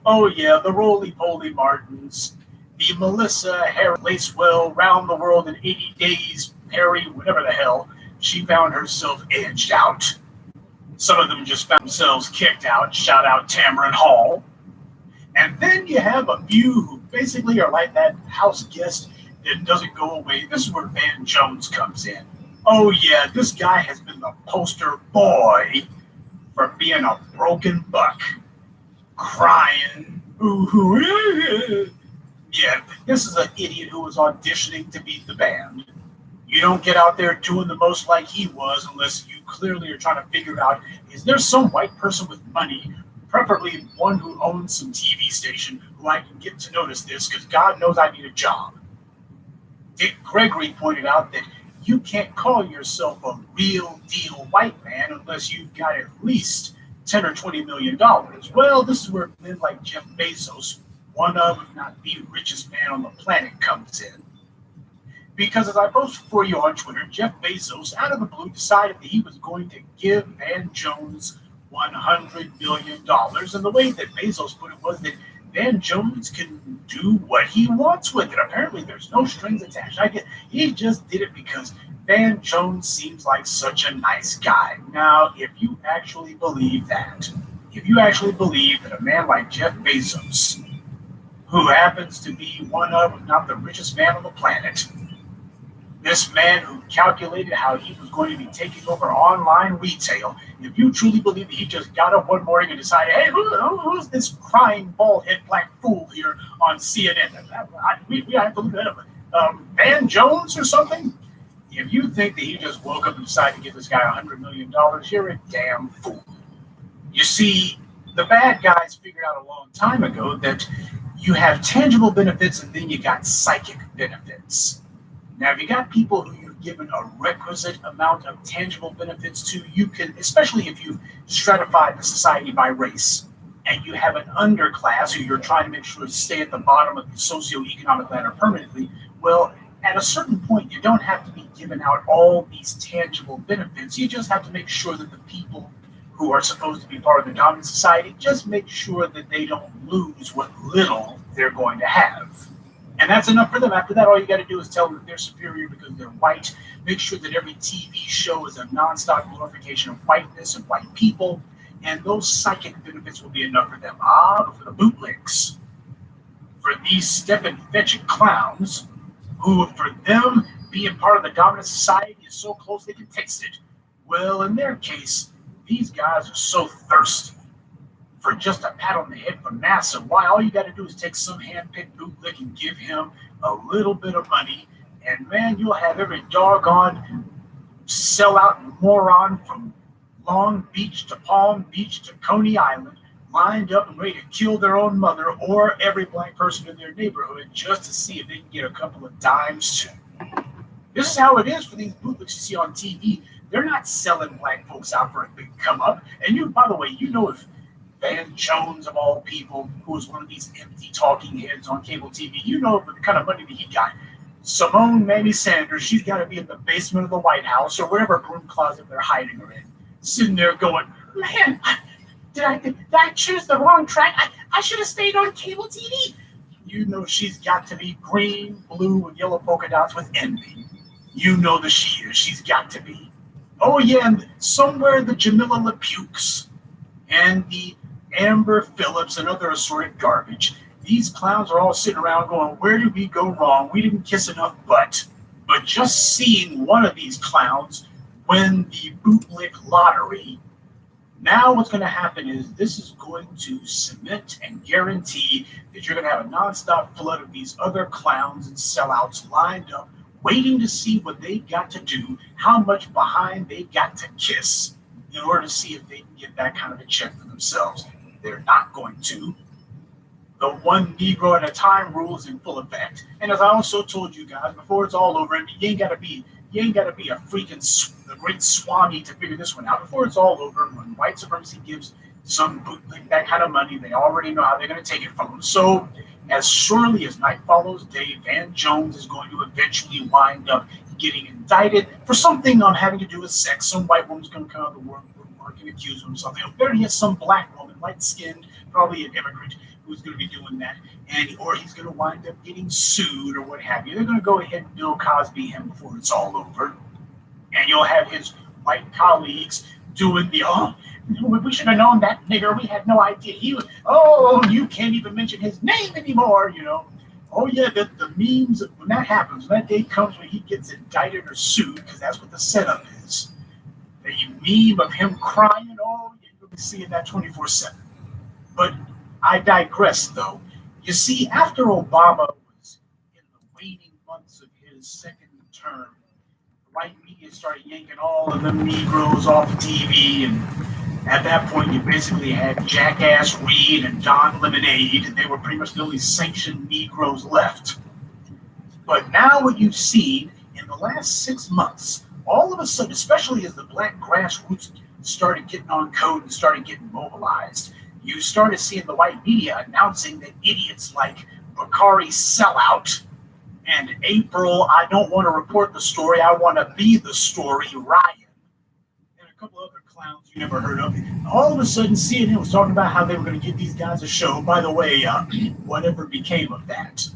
Oh yeah, the roly-poly Martins, the Melissa Harry Lacewell round the world in 80 days, Perry, whatever the hell, she found herself edged out. Some of them just found themselves kicked out. Shout out Tamron Hall. And then you have a few who basically are like that house guest that doesn't go away. This is where Van Jones comes in. Oh yeah, this guy has been the poster boy for being a broken buck, crying. Ooh, yeah, this is an idiot who was auditioning to beat the band. You don't get out there doing the most like he was unless you clearly are trying to figure out, is there some white person with money, preferably one who owns some TV station, who I can get to notice this because God knows I need a job. Dick Gregory pointed out that you can't call yourself a real deal white man unless you've got at least 10 or $20 million. Well, this is where men like Jeff Bezos, one of, if not the richest man on the planet, comes in. Because as I posted for you on Twitter, Jeff Bezos, out of the blue, decided that he was going to give Van Jones $100 million. And the way that Bezos put it was that Van Jones can do what he wants with it. Apparently, there's no strings attached. He just did it because Van Jones seems like such a nice guy. Now, if you actually believe that a man like Jeff Bezos, who happens to be one of, if not the richest man on the planet, this man who calculated how he was going to be taking over online retail, if you truly believe that he just got up one morning and decided, hey, who's this crying, bald-head black fool here on CNN? We have to look at him. Van Jones or something? If you think that he just woke up and decided to give this guy $100 million, you're a damn fool. You see, the bad guys figured out a long time ago that you have tangible benefits and then you got psychic benefits. Now, if you got people who you've given a requisite amount of tangible benefits to, you can, especially if you've stratified the society by race, and you have an underclass who you're trying to make sure to stay at the bottom of the socioeconomic ladder permanently, well, at a certain point, you don't have to be giving out all these tangible benefits. You just have to make sure that the people who are supposed to be part of the dominant society, just make sure that they don't lose what little they're going to have. And that's enough for them. After that, all you got to do is tell them that they're superior because they're white. Make sure that every TV show is a nonstop glorification of whiteness and white people. And those psychic benefits will be enough for them. But for the bootlicks, for these step and fetch clowns, who for them being part of the dominant society is so close they can taste it. Well, in their case, these guys are so thirsty for just a pat on the head from NASA. Why? All you got to do is take some hand-picked bootlick and give him a little bit of money, and man, you'll have every doggone sellout moron from Long Beach to Palm Beach to Coney Island lined up and ready to kill their own mother or every black person in their neighborhood just to see if they can get a couple of dimes too. This is how it is for these bootlicks you see on TV. They're not selling black folks out for a big come up. And you, by the way, you know, if Van Jones of all people, who is one of these empty talking heads on cable TV, you know the kind of money that he got. Simone Mamie Sanders, she's got to be in the basement of the White House or whatever broom closet they're hiding her in, sitting there going, man, did I choose the wrong track? I should have stayed on cable TV. You know she's got to be green, blue, and yellow polka dots with envy. You know that she is. She's got to be. Oh, yeah, and somewhere the Jamila LePukes and the Amber Phillips and other assorted garbage. These clowns are all sitting around going, where did we go wrong? We didn't kiss enough butt. But just seeing one of these clowns win the bootlick lottery, now what's going to happen is this is going to cement and guarantee that you're going to have a nonstop flood of these other clowns and sellouts lined up, waiting to see what they got to do, how much behind they got to kiss in order to see if they can get that kind of a check for themselves. They're not going to. The one Negro at a time rule is in full effect. And as I also told you guys before, it's all over. And you ain't got to be a freaking a great Swami to figure this one out. Before it's all over, when white supremacy gives some bootleg that kind of money, they already know how they're going to take it from them. So as surely as night follows day, Van Jones is going to eventually wind up getting indicted for something on having to do with sex. Some white woman's going to come out of the work and accuse him of something. Or better yet, some black woman, light-skinned, probably an immigrant, who's going to be doing that, or he's going to wind up getting sued or what have you. They're going to go ahead and Bill Cosby him before it's all over, and you'll have his white colleagues doing the we should have known that nigger. We had no idea he was. Oh, you can't even mention his name anymore. Oh yeah, the memes when that happens, when that day comes when he gets indicted or sued, because that's what the setup is. The meme of him crying, oh, you'll be seeing that 24/7. But I digress, though. You see, after Obama was in the waning months of his second term, the white media started yanking all of them Negroes off TV, and at that point, you basically had Jackass Reed and Don Lemonade, and they were pretty much the only sanctioned Negroes left. But now what you've seen in the last 6 months, all of a sudden, especially as the black grassroots started getting on code and started getting mobilized, you started seeing the white media announcing that idiots like Bakari Sellout and April, I don't want to report the story, I want to be the story, Ryan, and a couple other clowns you never heard of. All of a sudden, CNN was talking about how they were going to give these guys a show. By the way, whatever became of that.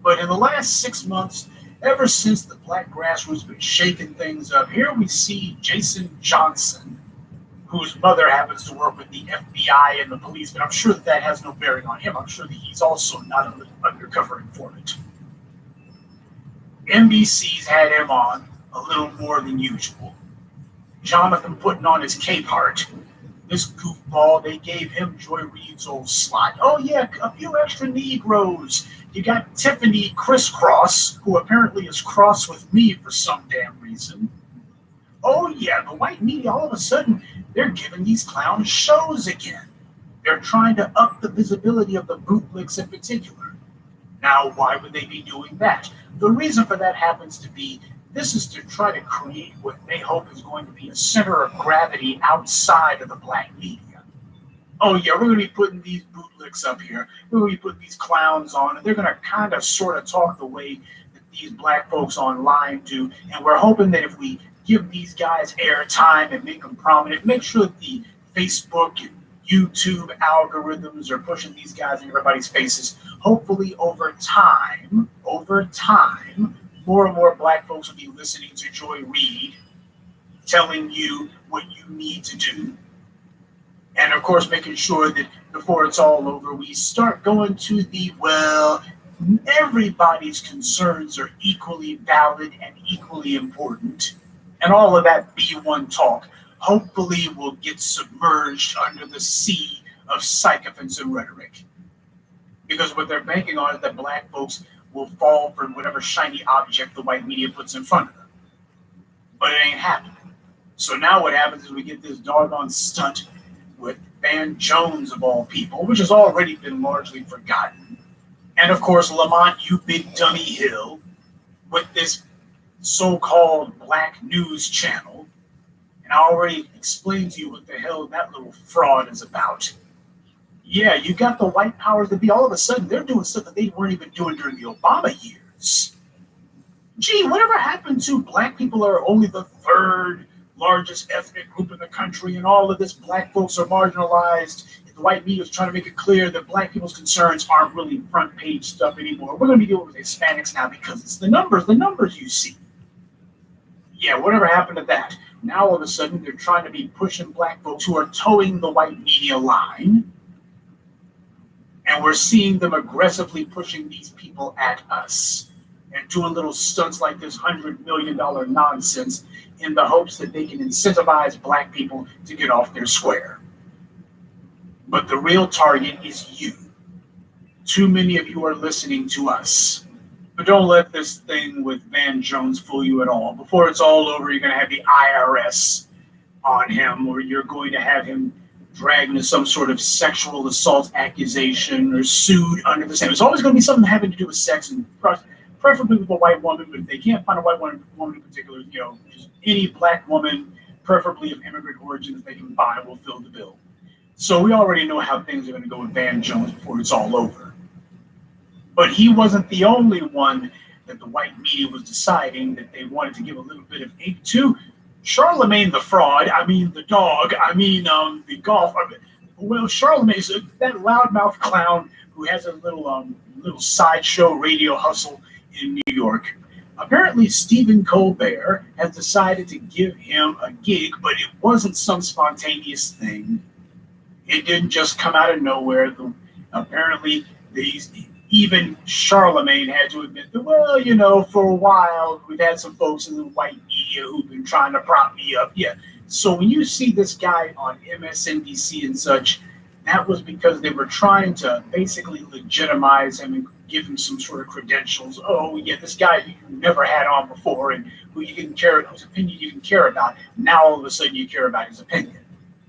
But in the last 6 months, ever since the black grassroots been shaking things up, here we see Jason Johnson, whose mother happens to work with the FBI and the police, but I'm sure that has no bearing on him. I'm sure that he's also not an undercover informant. NBC's had him on a little more than usual. Jonathan putting on his cape heart. This goofball, they gave him Joy Reid's old slot. Oh yeah, a few extra Negroes. You got Tiffany Crisscross, who apparently is cross with me for some damn reason. Oh yeah, the white media, all of a sudden, they're giving these clowns shows again. They're trying to up the visibility of the bootlicks in particular. Now, why would they be doing that? The reason for that happens to be this is to try to create what they hope is going to be a center of gravity outside of the black media. Oh yeah, we're going to be putting these bootlicks up here. We're going to be putting these clowns on, and they're going to kind of sort of talk the way that these black folks online do. And we're hoping that if we give these guys airtime and make them prominent, make sure that the Facebook and YouTube algorithms are pushing these guys in everybody's faces. Hopefully over time, more and more black folks will be listening to Joy Reid, telling you what you need to do. And of course, making sure that before it's all over, we start going to the, well, everybody's concerns are equally valid and equally important. And all of that B1 talk hopefully will get submerged under the sea of sycophants and rhetoric. Because what they're banking on is that black folks will fall for whatever shiny object the white media puts in front of them. But it ain't happening. So now what happens is we get this doggone stunt with Van Jones, of all people, which has already been largely forgotten. And of course, Lamont, you big dummy Hill, with this so-called black news channel. And I already explained to you what the hell that little fraud is about. Yeah, you got the white powers that be. All of a sudden, they're doing stuff that they weren't even doing during the Obama years. Gee, whatever happened to black people are only the third largest ethnic group in the country, and all of this black folks are marginalized. The white media is trying to make it clear that black people's concerns aren't really front page stuff anymore. We're going to be dealing with Hispanics now because it's the numbers you see. Yeah, whatever happened to that? Now all of a sudden they're trying to be pushing black folks who are towing the white media line. And we're seeing them aggressively pushing these people at us and doing little stunts like this $100 million nonsense in the hopes that they can incentivize black people to get off their square. But the real target is you. Too many of you are listening to us. But don't let this thing with Van Jones fool you at all. Before it's all over, you're going to have the IRS on him, or you're going to have him dragged into some sort of sexual assault accusation or sued under the same. It's always going to be something having to do with sex, and preferably with a white woman. But if they can't find a white woman in particular, just any black woman, preferably of immigrant origins, they can find will fill the bill. So we already know how things are going to go with Van Jones before it's all over. But he wasn't the only one that the white media was deciding that they wanted to give a little bit of ink to. Charlamagne the fraud, the dog, the golf, Well, Charlamagne's that loudmouth clown who has a little sideshow radio hustle in New York. Apparently, Stephen Colbert has decided to give him a gig, but it wasn't some spontaneous thing. It didn't just come out of nowhere. Apparently, even Charlamagne had to admit that, well, for a while, we've had some folks in the white media who've been trying to prop me up. Yeah. So when you see this guy on MSNBC and such, that was because they were trying to basically legitimize him and give him some sort of credentials. Oh, yeah, this guy you never had on before and whose opinion you didn't care about. Now all of a sudden you care about his opinion.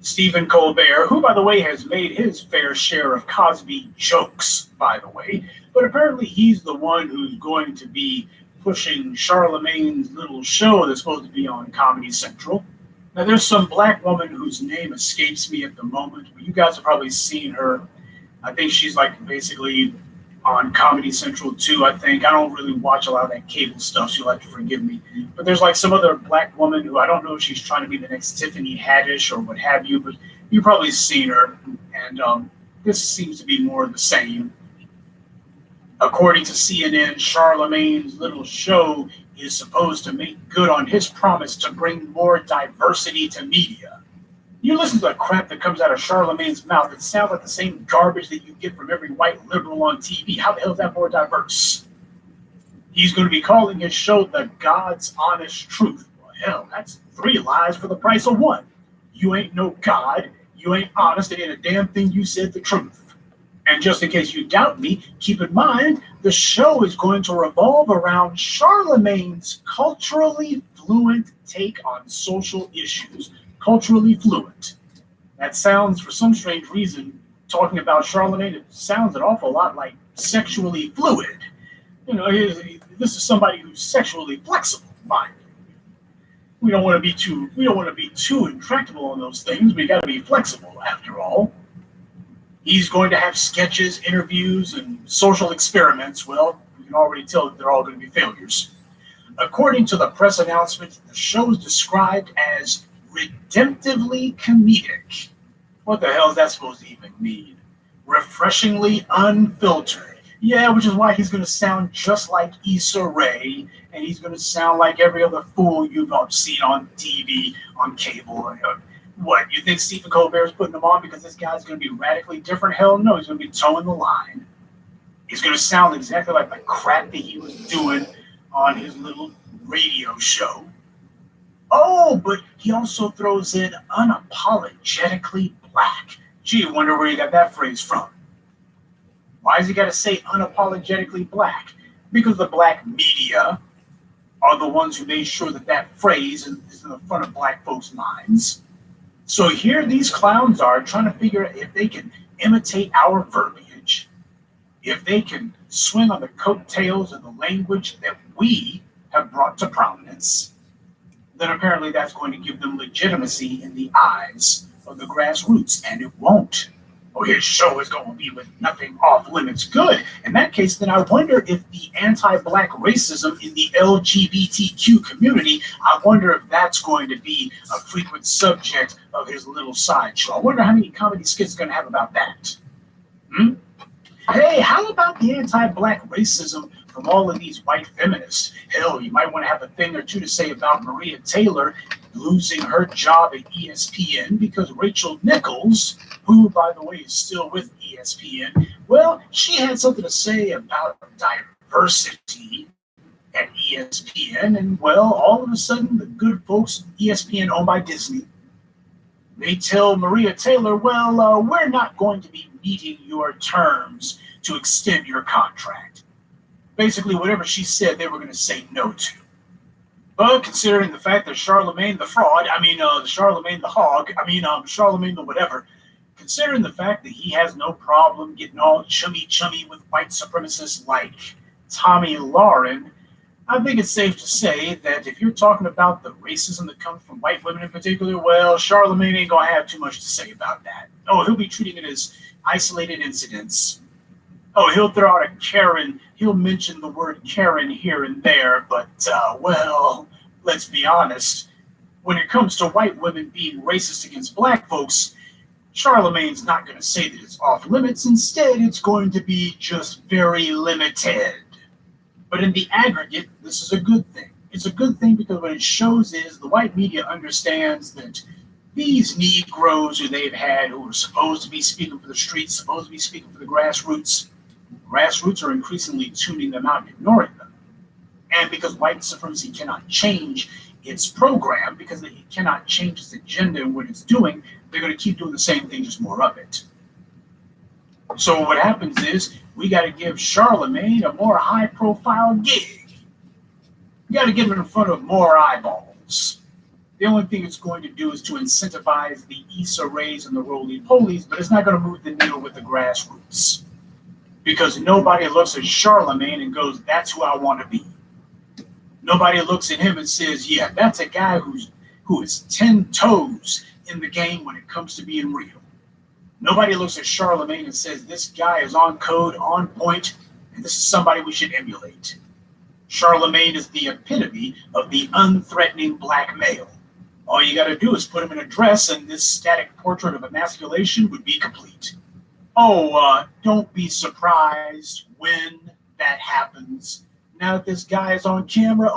Stephen Colbert, who, by the way, has made his fair share of Cosby jokes, by the way, but apparently he's the one who's going to be pushing Charlamagne's little show that's supposed to be on Comedy Central. Now, there's some black woman whose name escapes me at the moment, but you guys have probably seen her. I think she's like basically on Comedy Central too, I think. I don't really watch a lot of that cable stuff, so you'll have to forgive me. But there's like some other black woman who I don't know if she's trying to be the next Tiffany Haddish or what have you, but you've probably seen her. And this seems to be more of the same. According to CNN, Charlamagne's little show is supposed to make good on his promise to bring more diversity to media. You listen to the crap that comes out of Charlamagne's mouth, it sounds like the same garbage that you get from every white liberal on TV. How the hell is that more diverse? He's going to be calling his show The God's Honest Truth. Well, hell, that's 3 lies for the price of 1. You ain't no God, you ain't honest, it ain't a damn thing you said the truth. And just in case you doubt me, keep in mind, the show is going to revolve around Charlamagne's culturally fluent take on social issues. Culturally fluent. That sounds, for some strange reason, talking about Charlamagne, it sounds an awful lot like sexually fluid. This is somebody who's sexually flexible, mind you. We don't want to be too intractable on those things. We got to be flexible, after all. He's going to have sketches, interviews, and social experiments. Well, we can already tell that they're all going to be failures. According to the press announcement, the show is described as redemptively comedic. What the hell is that supposed to even mean? Refreshingly unfiltered. Yeah, which is why he's going to sound just like Issa Rae, and he's going to sound like every other fool you've seen on TV, on cable. What, you think Stephen Colbert's putting him on because this guy's going to be radically different? Hell no, he's going to be towing the line. He's going to sound exactly like the crap that he was doing on his little radio show. Oh, but he also throws in unapologetically black. Gee, I wonder where he got that phrase from. Why has he got to say unapologetically black? Because the black media are the ones who made sure that phrase is in the front of black folks' minds. So here these clowns are trying to figure out if they can imitate our verbiage, if they can swing on the coattails of the language that we have brought to prominence, then apparently that's going to give them legitimacy in the eyes of the grassroots, and it won't. Oh, his show is going to be with nothing off limits good. In that case, then I wonder if the anti-black racism in the LGBTQ community, I wonder if that's going to be a frequent subject of his little sideshow. I wonder how many comedy skits going to have about that. Hey, how about the anti-black racism from all of these white feminists? Hell, you might want to have a thing or two to say about Maria Taylor losing her job at ESPN because Rachel Nichols, who, by the way, is still with ESPN, well, she had something to say about diversity at ESPN, and, well, all of a sudden, the good folks at ESPN, owned by Disney, they tell Maria Taylor, well, we're not going to be meeting your terms to extend your contract. Basically, whatever she said, they were going to say no to. But considering the fact that Charlamagne the fraud, Charlamagne the hog, Charlamagne the whatever, considering the fact that he has no problem getting all chummy with white supremacists like Tommy Lauren, I think it's safe to say that if you're talking about the racism that comes from white women in particular, well, Charlamagne ain't going to have too much to say about that. Oh, he'll be treating it as isolated incidents. Oh, he'll throw out a Karen. He'll mention the word Karen here and there, but, well, let's be honest. When it comes to white women being racist against black folks, Charlemagne's not going to say that it's off limits. Instead, it's going to be just very limited. But in the aggregate, this is a good thing. It's a good thing because what it shows is the white media understands that these Negroes who they've had, who are supposed to be speaking for the streets, supposed to be speaking for the grassroots are increasingly tuning them out and ignoring them. And because white supremacy cannot change its program, because it cannot change its agenda and what it's doing, they're going to keep doing the same thing, just more of it. So what happens is we got to give Charlamagne a more high-profile gig. We got to get him in front of more eyeballs. The only thing it's going to do is to incentivize the Issa Rays and the roly-polies, but it's not going to move the needle with the grassroots. Because nobody looks at Charlamagne and goes, that's who I want to be. Nobody looks at him and says, yeah, that's a guy who is 10 toes in the game when it comes to being real. Nobody looks at Charlamagne and says, this guy is on code, on point, and this is somebody we should emulate. Charlamagne is the epitome of the unthreatening black male. All you got to do is put him in a dress and this static portrait of emasculation would be complete. Don't be surprised when that happens. Now that this guy is on camera,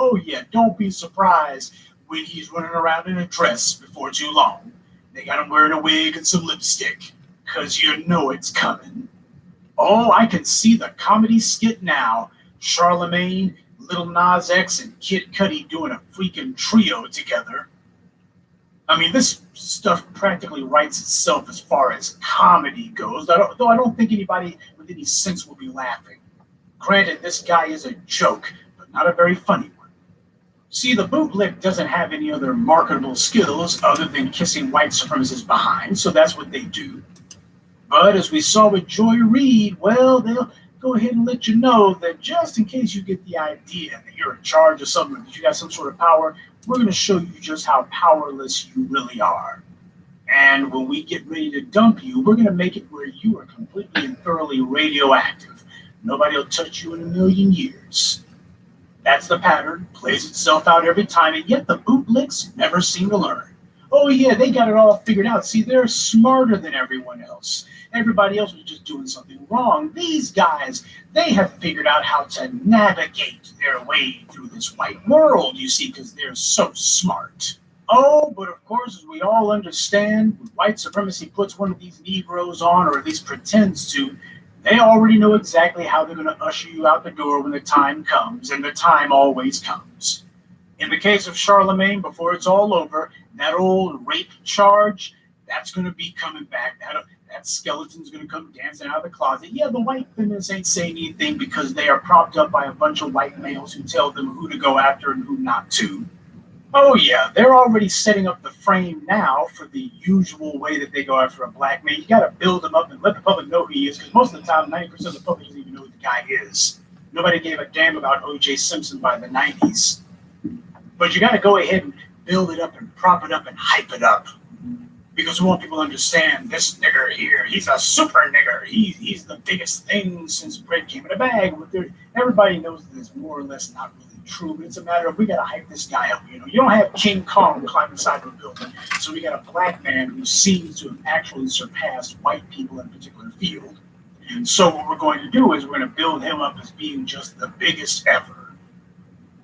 don't be surprised when he's running around in a dress before too long. They got him wearing a wig and some lipstick, because you know it's coming. I can see the comedy skit now. Charlamagne, Lil Nas X, and Kid Cudi doing a freaking trio together. I mean, this stuff practically writes itself as far as comedy goes, though I don't think anybody with any sense will be laughing. Granted, this guy is a joke, but not a very funny one. See, the bootlick doesn't have any other marketable skills other than kissing white supremacists behind, so that's what they do. But as we saw with Joy Reid, well, they'll go ahead and let you know that just in case you get the idea that you're in charge of something, that you got some sort of power, we're going to show you just how powerless you really are. And when we get ready to dump you, we're going to make it where you are completely and thoroughly radioactive. Nobody will touch you in a million years. That's the pattern, plays itself out every time, and yet the bootlicks never seem to learn. They got it all figured out. See, they're smarter than everyone else. Everybody else was just doing something wrong. These guys, they have figured out how to navigate their way through this white world, you see, because they're so smart. But of course, as we all understand, when white supremacy puts one of these Negroes on, or at least pretends to, they already know exactly how they're going to usher you out the door when the time comes, and the time always comes. In the case of Charlamagne, before it's all over, that old rape charge, that's going to be coming back. That skeleton's going to come dancing out of the closet. Yeah, the white feminists ain't saying anything because they are propped up by a bunch of white males who tell them who to go after and who not to. They're already setting up the frame now for the usual way that they go after a black man. You got to build him up and let the public know who he is, because most of the time, 90% of the public doesn't even know who the guy is. Nobody gave a damn about O.J. Simpson by the 90s. But you got to go ahead and build it up and prop it up and hype it up, because we want people to understand this nigger here. He's a super nigger. He's the biggest thing since bread came in a bag. Everybody knows that it's more or less not really true, but it's a matter of we got to hype this guy up. You don't have King Kong climb inside of a building, so we got a black man who seems to have actually surpassed white people in a particular field. And so what we're going to do is we're going to build him up as being just the biggest ever,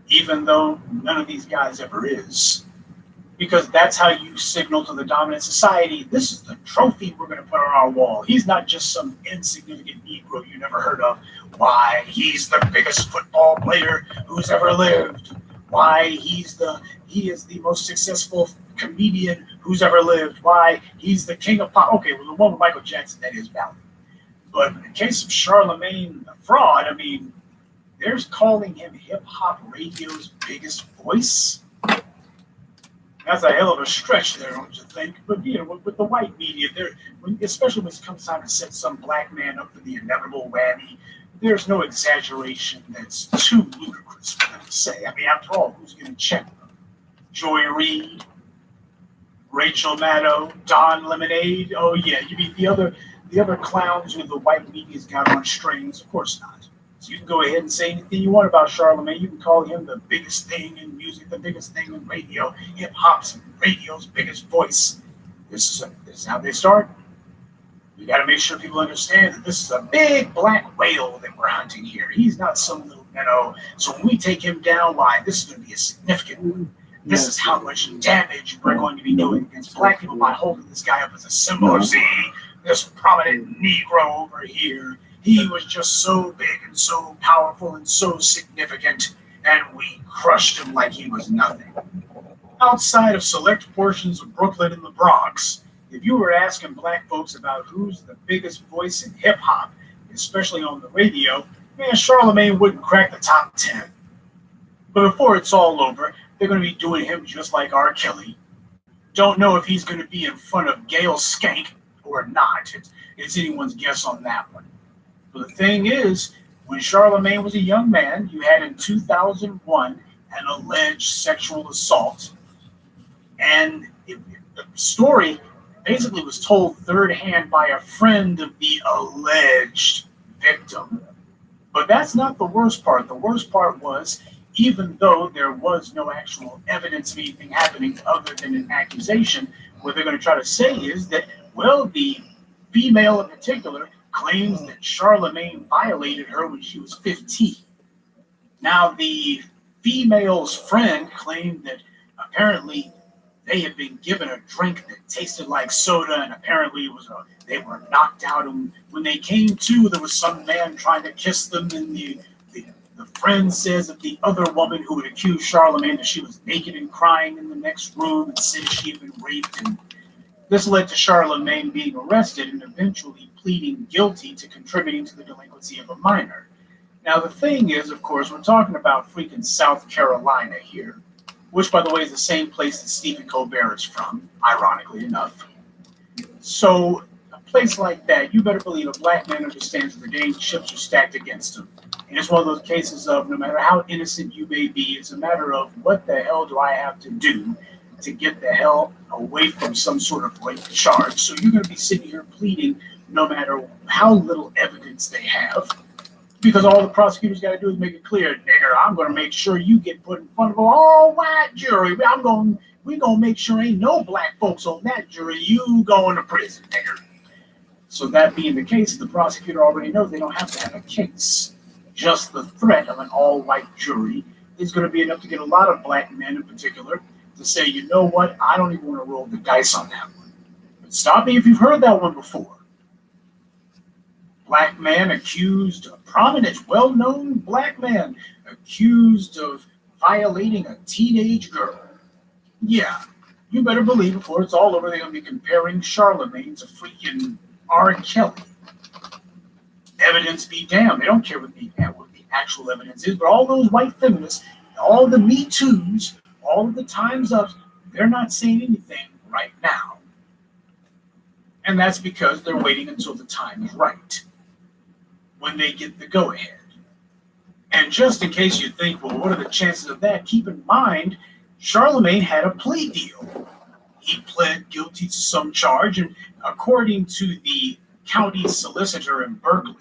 even though none of these guys ever is. Because that's how you signal to the dominant society, this is the trophy we're going to put on our wall. He's not just some insignificant Negro you never heard of. Why, he's the biggest football player who's ever lived. Why, he is the most successful comedian who's ever lived. Why, he's the king of pop. Okay, well, the one with Michael Jackson, that is valid. But in the case of Charlamagne the fraud, I mean, they're calling him hip-hop radio's biggest voice. That's a hell of a stretch there, don't you think? But with the white media, especially when it comes time to set some black man up for the inevitable whammy, there's no exaggeration that's too ludicrous for them to say. I mean, after all, who's going to check them? Joy Reid, Rachel Maddow, Don Lemonade. You mean the other clowns who the white media's got on strings? Of course not. So you can go ahead and say anything you want about Charlamagne. You can call him the biggest thing in music, the biggest thing in radio, hip-hop's radio's biggest voice. This is how they start. We got to make sure people understand that this is a big black whale that we're hunting here. He's not some little minnow. So when we take him down, why, this is going to be a significant. This is how much damage we're going to be doing against black people by holding this guy up as a symbol of, see, this prominent Negro over here. He was just so big and so powerful and so significant, and we crushed him like he was nothing. Outside of select portions of Brooklyn and the Bronx, if you were asking black folks about who's the biggest voice in hip-hop, especially on the radio, man, Charlamagne wouldn't crack the top 10. But before it's all over, they're going to be doing him just like R. Kelly. Don't know if he's going to be in front of Gail Skank or not. It's anyone's guess on that one. But the thing is, when Charlamagne was a young man, you had in 2001 an alleged sexual assault. And the story basically was told third hand by a friend of the alleged victim. But that's not the worst part. The worst part was, even though there was no actual evidence of anything happening other than an accusation, what they're going to try to say is that, well, the female in particular claims that Charlamagne violated her when she was 15. Now, the female's friend claimed that apparently they had been given a drink that tasted like soda, and apparently it was they were knocked out. And when they came to, there was some man trying to kiss them, and the friend says that the other woman who had accused Charlamagne that she was naked and crying in the next room and said she had been raped. And this led to Charlamagne being arrested and eventually pleading guilty to contributing to the delinquency of a minor. Now, the thing is, of course, we're talking about freaking South Carolina here, which, by the way, is the same place that Stephen Colbert is from, ironically enough. So, a place like that, you better believe a black man understands that the chips are stacked against him. And it's one of those cases of no matter how innocent you may be, it's a matter of what the hell do I have to do to get the hell away from some sort of rape charge. So you're going to be sitting here pleading no matter how little evidence they have, because all the prosecutors got to do is make it clear, nigger, I'm going to make sure you get put in front of an all-white jury. We're going to make sure ain't no black folks on that jury. You going to prison, nigger. So that being the case, the prosecutor already knows they don't have to have a case. Just the threat of an all-white jury is going to be enough to get a lot of black men in particular to say, you know what, I don't even want to roll the dice on that one. But stop me if you've heard that one before. Black man accused, a prominent, well-known black man accused of violating a teenage girl. Yeah, you better believe before it's all over, they're going to be comparing Charlamagne to freaking R. Kelly. Evidence be damned. They don't care what the actual evidence is, but all those white feminists, all the Me Too's, all of the Time's Ups, they're not saying anything right now. And that's because they're waiting until the time is right, when they get the go-ahead. And just in case you think, well, what are the chances of that? Keep in mind, Charlamagne had a plea deal. He pled guilty to some charge, and according to the county solicitor in Berkeley,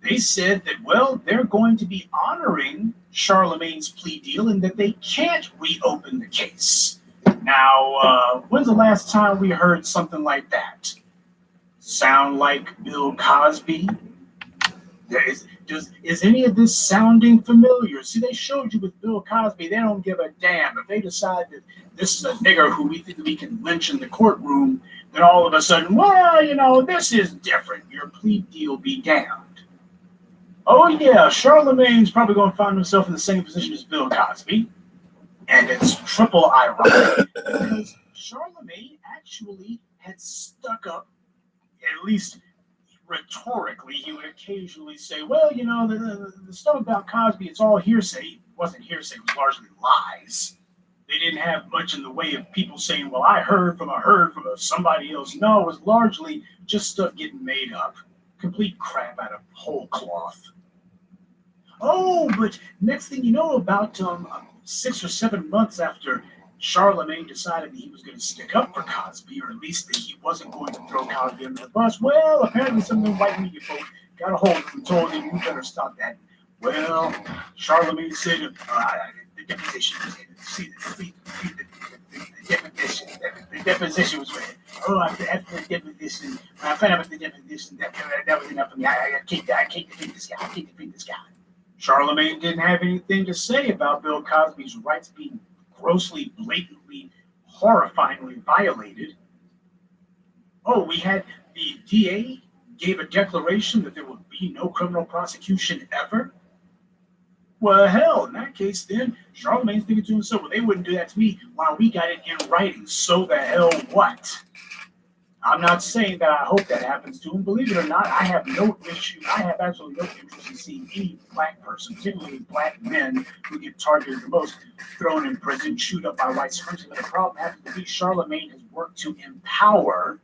they said that, well, they're going to be honoring Charlamagne's plea deal and that they can't reopen the case. Now, when's the last time we heard something like that? Sound like Bill Cosby? Is any of this sounding familiar? See, they showed you with Bill Cosby, they don't give a damn. If they decide that this is a nigger who we think we can lynch in the courtroom, then all of a sudden, well, you know, this is different. Your plea deal be damned. Oh, yeah, Charlamagne's probably going to find himself in the same position as Bill Cosby. And it's triple ironic because Charlamagne actually had stuck up, at least rhetorically. He would occasionally say, well, you know, the stuff about Cosby, it's all hearsay. It wasn't hearsay, it was largely lies. They didn't have much in the way of people saying, well, I heard from somebody else. No, it was largely just stuff getting made up. Complete crap out of whole cloth. Oh, but next thing you know, about 6 or 7 months after Charlamagne decided that he was going to stick up for Cosby, or at least that he wasn't going to throw Cosby under the bus, well, apparently some of the white media folk got a hold of him and told him, you better stop that. Well, Charlamagne said, deposition was in. The deposition. The deposition was with it. Oh, after the deposition, when I found out about the deposition, that was enough for me. I can't defeat this guy. I can't defeat this guy. Charlamagne didn't have anything to say about Bill Cosby's rights being grossly, blatantly, horrifyingly violated. Oh, we had the DA gave a declaration that there would be no criminal prosecution ever. Well, hell, in that case, then Charlamagne's thinking to himself, well, they wouldn't do that to me while we got it in writing. So the hell what? I'm not saying that I hope that happens to him. Believe it or not, I have no issue. I have absolutely no interest in seeing any black person, particularly black men who get targeted the most, thrown in prison, chewed up by white supremacy. But the problem happens to be Charlamagne has worked to empower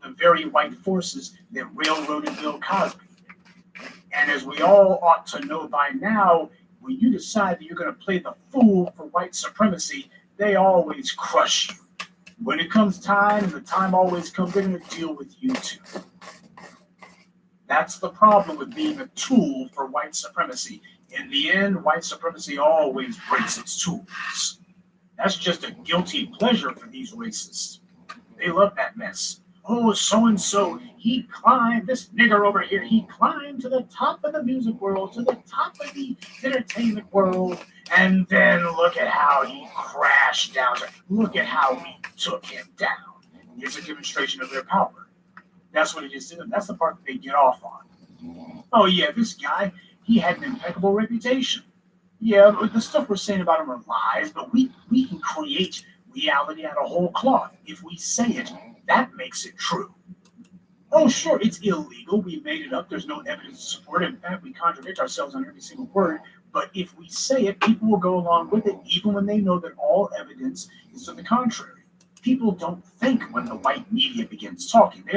the very white forces that railroaded Bill Cosby. And as we all ought to know by now, when you decide that you're going to play the fool for white supremacy, they always crush you. When it comes time, and the time always comes, they're going to deal with you too. That's the problem with being a tool for white supremacy. In the end, white supremacy always breaks its tools. That's just a guilty pleasure for these racists. They love that mess. Oh, so-and-so, he climbed, this nigger over here, he climbed to the top of the music world, to the top of the entertainment world, and then look at how he crashed down. Look at how we took him down. It's a demonstration of their power. That's what it is to them. That's the part that they get off on. Oh, yeah, this guy, he had an impeccable reputation. Yeah, the stuff we're saying about him are lies, but we can create reality out of whole cloth. If we say it, that makes it true. Oh, sure, it's illegal. We made it up. There's no evidence to support it. In fact, we contradict ourselves on every single word. But if we say it, people will go along with it, even when they know that all evidence is to the contrary. People don't think when the white media begins talking. They